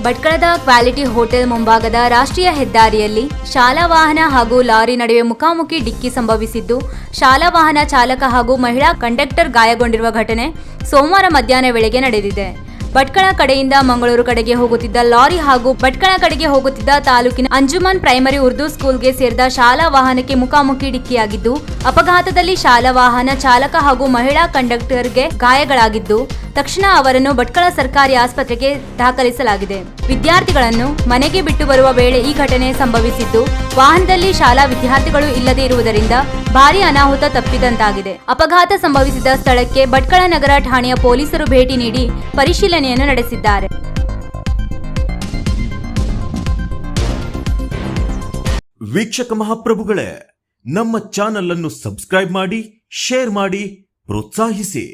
ಭಟ್ಕಳದ quality hotel ಮುಂಭಾಗದ ರಾಷ್ಟ್ರೀಯ ಹೆದ್ದಾರಿಯಲ್ಲಿ ಶಾಲಾ ವಾಹನ ಹಾಗೂ ಲಾರಿ ನಡುವೆ ಮುಖಾಮುಖಿ ಡಿಕ್ಕಿ ಸಂಭವಿಸಿದ್ದು, ಶಾಲಾ ವಾಹನ ಚಾಲಕ ಹಾಗೂ ಮಹಿಳಾ ಕಂಡಕ್ಟರ್ ಗಾಯಗೊಂಡಿರುವ ಘಟನೆ ಸೋಮವಾರ ಮಧ್ಯಾಹ್ನ ವೇಳೆಗೆ ನಡೆದಿದೆ. ಭಟ್ಕಳ ಕಡೆಯಿಂದ ಮಂಗಳೂರು ಕಡೆಗೆ ಹೋಗುತ್ತಿದ್ದ ಲಾರಿ ಹಾಗೂ ಭಟ್ಕಳ ಕಡೆಗೆ ಹೋಗುತ್ತಿದ್ದ ತಾಲೂಕಿನ ಅಂಜುಮನ್ ಪ್ರೈಮರಿ ಉರ್ದು ಸ್ಕೂಲ್ಗೆ ಸೇರಿದ ಶಾಲಾ ವಾಹನಕ್ಕೆ ಮುಖಾಮುಖಿ ಡಿಕ್ಕಿಯಾಗಿದ್ದು, ಅಪಘಾತದಲ್ಲಿ ಶಾಲಾ ವಾಹನ ಚಾಲಕ ಹಾಗೂ ಮಹಿಳಾ ಕಂಡಕ್ಟರ್ಗೆ ಗಾಯಗಳಾಗಿದ್ದು, ತಕ್ಷಣ ಅವರನ್ನು ಭಟ್ಕಳ ಸರ್ಕಾರಿ ಆಸ್ಪತ್ರೆಗೆ ದಾಖಲಿಸಲಾಗಿದೆ. ವಿದ್ಯಾರ್ಥಿಗಳನ್ನು ಮನೆಗೆ ಬಿಟ್ಟು ಬರುವ ವೇಳೆ ಈ ಘಟನೆ ಸಂಭವಿಸಿದ್ದು, ವಾಹನದಲ್ಲಿ ಶಾಲಾ ವಿದ್ಯಾರ್ಥಿಗಳು ಇಲ್ಲದೇ ಇರುವುದರಿಂದ ಭಾರೀ ಅನಾಹುತ ತಪ್ಪಿದಂತಾಗಿದೆ. ಅಪಘಾತ ಸಂಭವಿಸಿದ ಸ್ಥಳಕ್ಕೆ ಭಟ್ಕಳ ನಗರ ಠಾಣೆಯ ಪೊಲೀಸರು ಭೇಟಿ ನೀಡಿ ಪರಿಶೀಲನೆಯನ್ನು ನಡೆಸಿದ್ದಾರೆ. ವೀಕ್ಷಕ ಮಹಾಪ್ರಭುಗಳೇ, ನಮ್ಮ ಚಾನೆಲ್ ಅನ್ನು ಸಬ್ಸ್ಕ್ರೈಬ್ ಮಾಡಿ, ಶೇರ್ ಮಾಡಿ, ಪ್ರೋತ್ಸಾಹಿಸಿ.